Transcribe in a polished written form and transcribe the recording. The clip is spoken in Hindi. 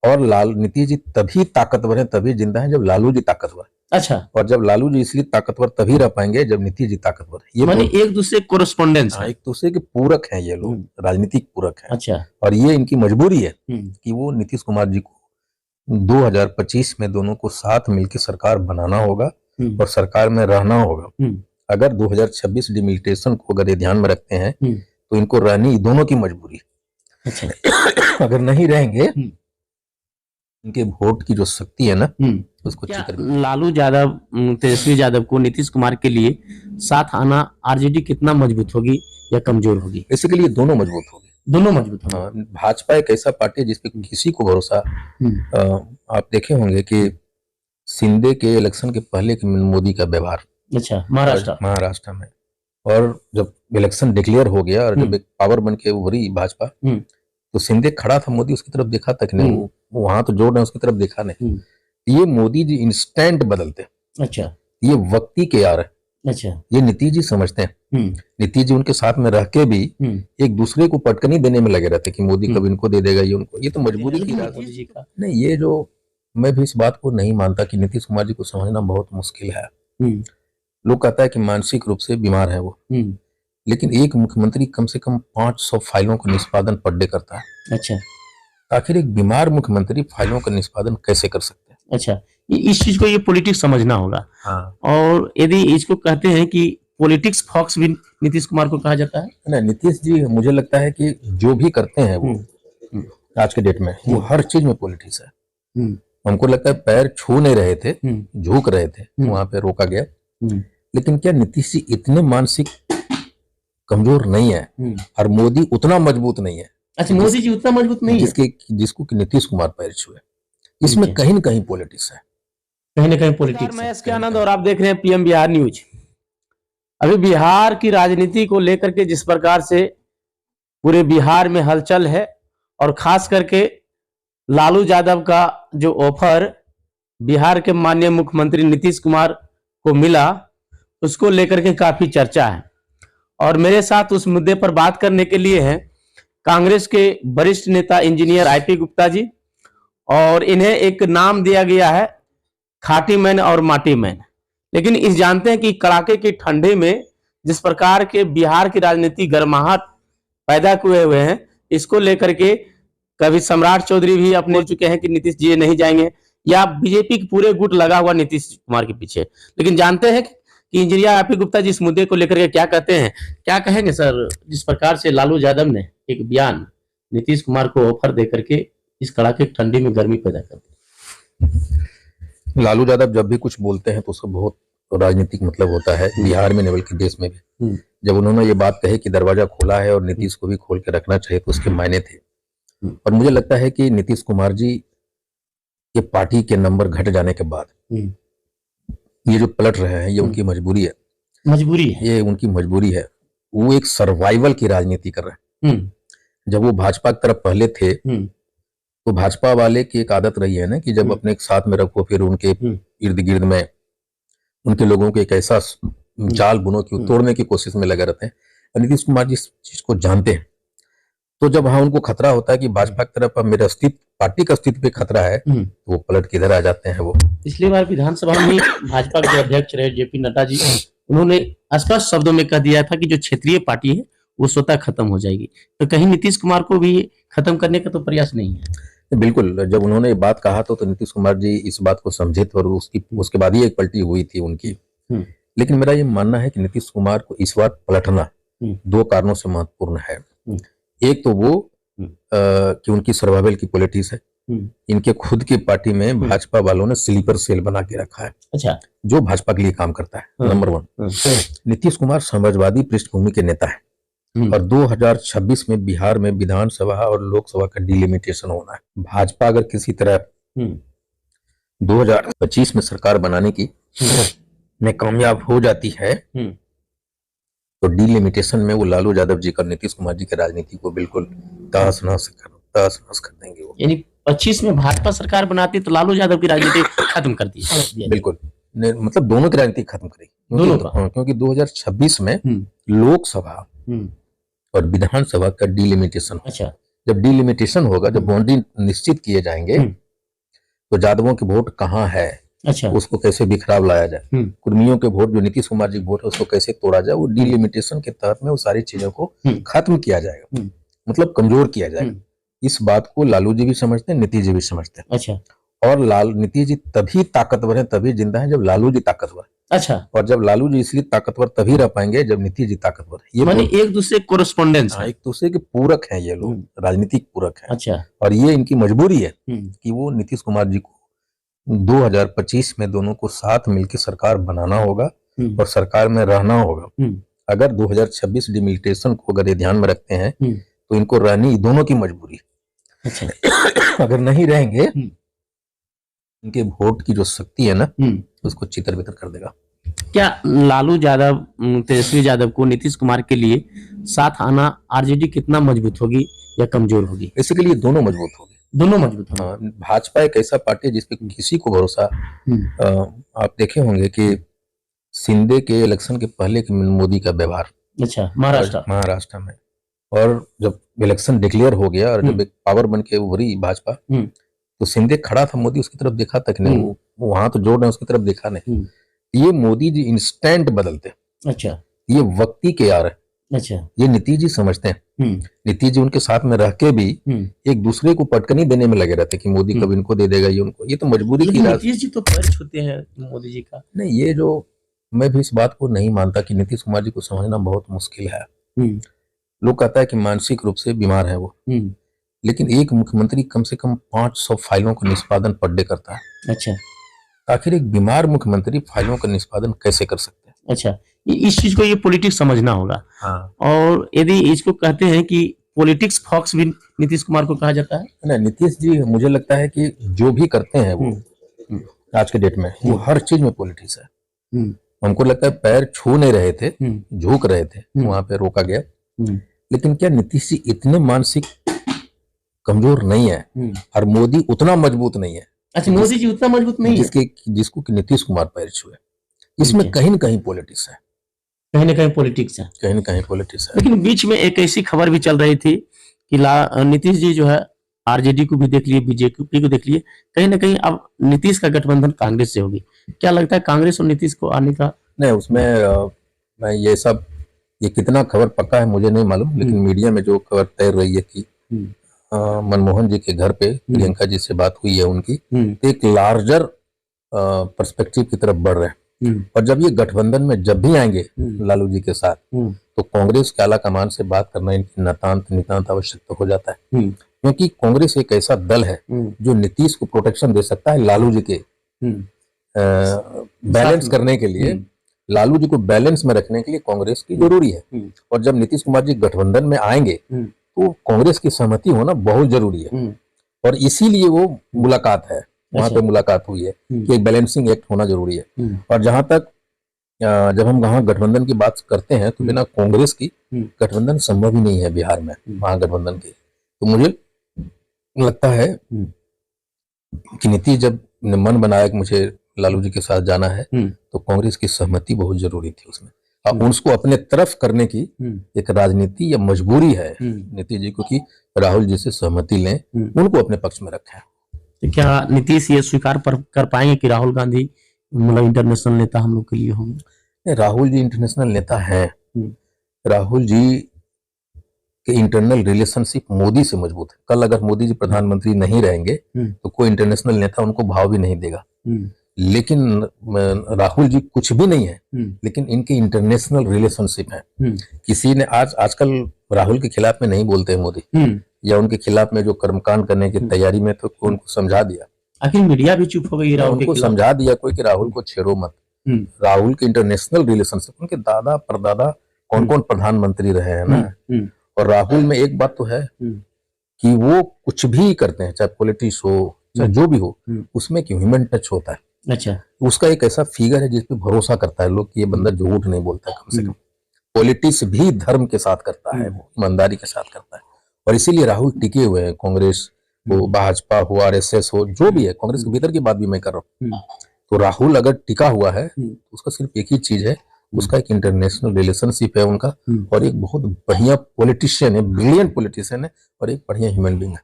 और नीतीश जी तभी ताकतवर हैं, तभी जिंदा हैं जब लालू जी ताकतवर हैं। अच्छा, और जब लालू जी इसलिए ताकतवर तभी रह पाएंगे जब नीतीश जी ताकतवर है। ये माने एक दूसरे कोरेस्पोंडेंस है। एक दूसरे के पूरक हैं ये लोग, राजनीतिक पूरक हैं। अच्छा, और ये इनकी मजबूरी है कि वो नीतीश कुमार जी को 2025 में दोनों को साथ मिलकर सरकार बनाना होगा और सरकार में रहना होगा। अगर 2026 डिमिलिटेशन को अगर ये ध्यान में रखते हैं तो इनको रहनी दोनों की मजबूरी है। अच्छा। अगर नहीं रहेंगे इनके वोट की जो शक्ति है ना उसको क्या लालू यादव तेजस्वी यादव को नीतीश कुमार के लिए साथ आना आरजेडी कितना मजबूत होगी या कमजोर होगी? इसके लिए दोनों मजबूत होगी, दोनों मजबूत होंगे। भाजपा एक ऐसा पार्टी है जिसपे किसी को भरोसा आप देखे होंगे कि शिंदे के इलेक्शन के पहले मोदी का व्यवहार, अच्छा, महाराष्ट्र में, और जब इलेक्शन डिक्लेयर हो गया और जब एक पावर बन के उभरी भाजपा तो शिंदे खड़ा था, मोदी उसकी तरफ देखा तक नहीं, वहां तो जोर ने उसकी तरफ देखा नहीं। ये मोदी जी इंस्टेंट बदलते। अच्छा, ये वक्ती के यार है। अच्छा, ये नीतीश जी समझते हैं। नीतीश जी उनके साथ में रह के भी एक दूसरे को पटकनी देने में लगे रहते कि मोदी कब इनको दे देगा, ये उनको, ये तो मजबूरी की राजनीति का नहीं। ये जो मैं भी इस बात को नहीं मानता कि नीतीश कुमार जी को समझना बहुत मुश्किल है। लोग कहता है कि मानसिक रूप से बीमार है वो, लेकिन एक मुख्यमंत्री कम से कम 500 फाइलों का निष्पादन पर डे करता है। अच्छा, आखिर एक बीमार मुख्यमंत्री फाइलों का निष्पादन कैसे कर सकते हैं? अच्छा, इस चीज को ये पॉलिटिक्स समझना होगा। हाँ। और यदि इसको कहते हैं कि पॉलिटिक्स फॉक्स भी नीतीश कुमार को कहा जाता है ना, नीतीश जी मुझे लगता है कि जो भी करते हैं वो आज के डेट में वो हर चीज में पॉलिटिक्स है। हमको लगता है पैर छू नहीं रहे थे, झुक रहे थे, वहां पे रोका गया। लेकिन क्या नीतीश जी इतने मानसिक कमजोर नहीं है और मोदी उतना मजबूत नहीं है? अच्छा, मोदी जी उतना मजबूत नहीं है जिसको नीतीश कुमार पैर छुए। इसमें कहीं न कहीं पॉलिटिक्स है, कहीं ना कहीं पॉलिटिक्स। मैं एस के आनंद और आप देख रहे हैं पीएम बिहार न्यूज। अभी बिहार की राजनीति को लेकर के जिस प्रकार से पूरे बिहार में हलचल है और खास करके लालू यादव का जो ऑफर बिहार के माननीय मुख्यमंत्री नीतीश कुमार को मिला उसको लेकर के काफी चर्चा है। और मेरे साथ उस मुद्दे पर बात करने के लिए हैं कांग्रेस के वरिष्ठ नेता इंजीनियर आईपी गुप्ता जी, और इन्हें एक नाम दिया गया है खाटी मैन और माटी मैन। लेकिन इस जानते हैं कि कड़ाके की ठंडे में जिस प्रकार के बिहार की राजनीति गर्माहट पैदा किए हुए हैं, इसको लेकर के कभी सम्राट चौधरी भी अपने चुके हैं कि नीतीश जी नहीं जाएंगे, या बीजेपी के पूरे गुट लगा हुआ नीतीश कुमार के पीछे। लेकिन जानते हैं कि इंजीनियर आईपी गुप्ता जी इस मुद्दे को लेकर के क्या कहते हैं, क्या कहेंगे सर? जिस प्रकार से लालू यादव ने एक बयान नीतीश कुमार को ऑफर दे करके इस कड़ाके की ठंडी में गर्मी पैदा कर दी। लालू यादव जब भी कुछ बोलते हैं तो उसका बहुत राजनीतिक मतलब होता है, बिहार में नहीं बल्कि देश में भी। जब उन्होंने ये बात कही कि दरवाजा खोला है और नीतीश को भी खोल के रखना चाहिए तो उसके मायने थे। और मुझे लगता है कि नीतीश कुमार जी के पार्टी के नंबर घट जाने के बाद ये जो पलट रहे हैं ये उनकी मजबूरी है। ये उनकी मजबूरी है। वो एक सर्वाइवल की राजनीति कर रहे हैं। जब वो भाजपा की तरफ पहले थे तो भाजपा वाले की एक आदत रही है ना कि जब अपने साथ में रखो फिर उनके इर्द गिर्द में उनके लोगों को एक ऐसा जाल बुनो कि तोड़ने की कोशिश में लगे रहते हैं। और नीतीश कुमार जी इस चीज को जानते हैं, तो जब हाँ उनको खतरा होता है कि भाजपा की तरफ अब मेरे अस्तित्व, पार्टी का अस्तित्व पे खतरा है, तो वो पलट के इधर आ जाते हैं। वो पिछली बार विधानसभा में भाजपा के अध्यक्ष रहे जेपी नड्डा जी, उन्होंने स्पष्ट शब्दों में कह दिया था कि जो क्षेत्रीय पार्टी है वो स्वतः खत्म हो जाएगी। तो कहीं नीतीश कुमार को भी खत्म करने का तो प्रयास नहीं है? बिल्कुल, जब उन्होंने ये बात कहा तो नीतीश कुमार जी इस बात को समझे थे और उसके बाद ही एक पलटी हुई थी उनकी। लेकिन मेरा ये मानना है कि नीतीश कुमार को इस बार पलटना 2 कारणों से महत्वपूर्ण है। एक तो वो कि उनकी सर्वाइवल की पॉलिटिक्स है। इनके खुद की पार्टी में भाजपा वालों ने स्लीपर सेल बना के रखा है। अच्छा, जो भाजपा के लिए काम करता है। नंबर 1, नीतीश कुमार समाजवादी पृष्ठभूमि के नेता है और 2026 में बिहार में विधानसभा और लोकसभा का डिलिमिटेशन होना है। भाजपा अगर किसी तरह 2025 में सरकार बनाने की में कामयाब हो जाती है तो डिलिमिटेशन में वो लालू यादव जी का नीतीश कुमार जी की राजनीति को बिल्कुल तहस नहस कर देंगे। वो यानी 25 में भाजपा सरकार बनाती तो लालू यादव की राजनीति खत्म कर दी। बिल्कुल, मतलब दोनों की राजनीति खत्म करेगी। दोनों का, क्योंकि 2026 में लोकसभा और विधानसभा का डिलिमिटेशन। अच्छा, जब डिलिमिटेशन होगा, जब बाउंड्री निश्चित किए जाएंगे, तो यादवों के वोट कहाँ है, अच्छा, उसको कैसे बिखराव लाया जाए, कुर्मियों के वोट जो नीतीश कुमार जी वोट है उसको कैसे तोड़ा जाए, वो डिलिमिटेशन के तहत में वो सारी चीजों को खत्म किया जाएगा, मतलब कमजोर किया जाएगा। इस बात को लालू जी भी समझते हैं, नीतीश जी भी समझते हैं। अच्छा, और नीतीश जी तभी ताकतवर है, तभी जिंदा है जब लालू जी ताकतवर है। अच्छा, और जब लालू जी इसलिए ताकतवर तभी रह पाएंगे जब नीतीश जी ताकतवर है। ये माने एक दूसरे कोरेस्पोंडेंस है, एक दूसरे के पूरक हैं ये लोग, राजनीतिक पूरक हैं। अच्छा, और ये इनकी मजबूरी है कि वो नीतीश कुमार जी को 2025 में दोनों को साथ मिलकर सरकार बनाना होगा और सरकार में रहना होगा। अगर 2026 डिमिलिटेशन को अगर ये ध्यान में रखते हैं तो इनको रहनी दोनों की मजबूरी है। अच्छा, अगर नहीं रहेंगे इनके वोट की जो शक्ति है ना उसको चितर बितर कर देगा। क्या लालू यादव, तेजस्वी यादव को नीतीश कुमार के लिए साथ आना आरजेडी कितना मजबूत होगी या कमजोर होगी? बेसिकली दोनों मजबूत होगी, दोनों मजबूत होंगे। हाँ, भाजपा एक ऐसा पार्टी है जिसपे किसी को भरोसा, आप देखे होंगे कि शिंदे के इलेक्शन के पहले के मोदी का व्यवहार, अच्छा, महाराष्ट्र में, और जब इलेक्शन डिक्लेयर हो गया और जब एक पावर बन के उभरी भाजपा, तो शिंदे खड़ा था, मोदी उसकी तरफ देखा तक नहीं, वो वहां तो जोर ने उसकी तरफ देखा नहीं। ये मोदी जी इंस्टेंट बदलते, अच्छा, ये वक्ती के यार है, अच्छा, ये नीतीश जी समझते हैं। नीतीश जी उनके साथ में रह के भी एक दूसरे को पटकनी देने में लगे रहते कि मोदी कब इनको दे देगा, ये उनको, ये तो मजबूरी की। नीतीश जी तो पैर छूते हैं मोदी जी का। नहीं, ये जो, मैं भी इस बात को नहीं मानता कि नीतीश कुमार जी को समझना बहुत मुश्किल है। लोग कहता है कि मानसिक रूप से बीमार है वो, लेकिन एक मुख्यमंत्री कम से कम 500 फाइलों का निष्पादन पर डे करता है। अच्छा, आखिर एक बीमार मुख्यमंत्री फाइलों का निष्पादन कैसे कर सकते हैं? अच्छा, इस चीज को ये पॉलिटिक्स समझना होगा। हाँ। और यदि इसको कहते हैं कि पॉलिटिक्स फॉक्स भी नीतीश कुमार को कहा जाता है। ना, नीतीश जी मुझे लगता है कि जो भी करते हैं वो आज के डेट में वो हर चीज में पॉलिटिक्स है। हमको लगता है पैर छू नहीं रहे थे, झुक रहे थे, वहां पे रोका गया। लेकिन क्या नीतीश जी इतने मानसिक कमजोर नहीं है और मोदी उतना मजबूत नहीं है? अच्छा, मोदी जी उतना मजबूत नहीं है जिसको कि नीतीश कुमार पैर छुए। इसमें कहीं न कहीं पॉलिटिक्स है, कहीं ना कहीं पॉलिटिक्स है, कहीं न कहीं पॉलिटिक्स है। लेकिन बीच में एक ऐसी खबर भी चल रही थी कि नीतीश जी जो है आरजेडी को भी देख लिए, बीजेपी को देख लिए, कहीं ना कहीं अब नीतीश का गठबंधन कांग्रेस से होगी। क्या लगता है कांग्रेस और नीतीश को आने का? नहीं, उसमें मैं ये कितना खबर पक्का है मुझे नहीं मालूम, लेकिन मीडिया में जो खबर तैर रही है कि मनमोहन जी के घर पे प्रियंका जी से बात हुई है उनकी, तो एक लार्जर पर्सपेक्टिव की तरफ बढ़ रहे हैं। और जब ये गठबंधन में जब भी आएंगे लालू जी के साथ, तो कांग्रेस के आला कमान से बात करना इनकी नितांत आवश्यक हो जाता है, क्योंकि कांग्रेस एक ऐसा दल है जो नीतीश को प्रोटेक्शन दे सकता है। लालू जी के बैलेंस करने के लिए, लालू जी को बैलेंस में रखने के लिए कांग्रेस की जरूरी है। और जब नीतीश कुमार जी गठबंधन में आएंगे तो कांग्रेस की सहमति होना बहुत जरूरी है, और इसीलिए वो मुलाकात है, वहां पे मुलाकात हुई है कि एक बैलेंसिंग एक्ट होना जरूरी है। और जहां तक जब हम वहां गठबंधन की बात करते हैं तो बिना कांग्रेस की गठबंधन संभव ही नहीं है बिहार में, महागठबंधन की। तो मुझे लगता है कि नीतीश जब मन बनाया कि मुझे लालू जी के साथ जाना है, तो कांग्रेस की सहमति बहुत जरूरी थी उसमें, और उसको अपने तरफ करने की एक राजनीति या मजबूरी है नीतीश जी को कि राहुल जी से सहमति लें, उनको अपने पक्ष में रखें। तो क्या नीतीश ये स्वीकार कर पाएंगे कि राहुल गांधी मतलब इंटरनेशनल नेता हम लोग के लिए होंगे? राहुल जी इंटरनेशनल नेता हैं। राहुल जी के इंटरनल रिलेशनशिप मोदी से मजबूत है। कल अगर मोदी जी प्रधानमंत्री नहीं रहेंगे तो कोई इंटरनेशनल नेता उनको भाव भी नहीं देगा। लेकिन राहुल जी कुछ भी नहीं है, लेकिन इनके इंटरनेशनल रिलेशनशिप है। किसी ने आजकल राहुल के खिलाफ में नहीं बोलते हैं मोदी, या उनके खिलाफ में जो कर्मकांड करने की तैयारी में, तो उनको समझा दिया। आखिर मीडिया भी चुप हो गई, राहुल उनको समझा दिया कोई कि राहुल को छेड़ो मत। राहुल के इंटरनेशनल रिलेशनशिप, उनके दादा परदादा कौन कौन प्रधानमंत्री रहे हैं ना। और राहुल में एक बात तो है कि वो कुछ भी करते हैं, चाहे पॉलिटिक्स हो चाहे जो भी हो, उसमें कि ह्यूमन टच होता है। अच्छा, उसका एक ऐसा फिगर है जिसपे भरोसा करता है लोग कि ये बंदा झूठ नहीं बोलता, कम से कम पॉलिटिक्स भी धर्म के साथ करता है, वो ईमानदारी के साथ करता है। और इसीलिए राहुल टिके हुए हैं, कांग्रेस हो, भाजपा हो, आरएसएस हो, जो भी है, कांग्रेस के भीतर की बात भी मैं कर रहा हूँ। तो राहुल अगर टिका हुआ है तो उसका सिर्फ एक ही चीज है, उसका एक इंटरनेशनल रिलेशनशिप है उनका, और एक बहुत बढ़िया पॉलिटिशियन है, ब्रिलियंट पॉलिटिशियन है, और एक बढ़िया ह्यूमन बीइंग है।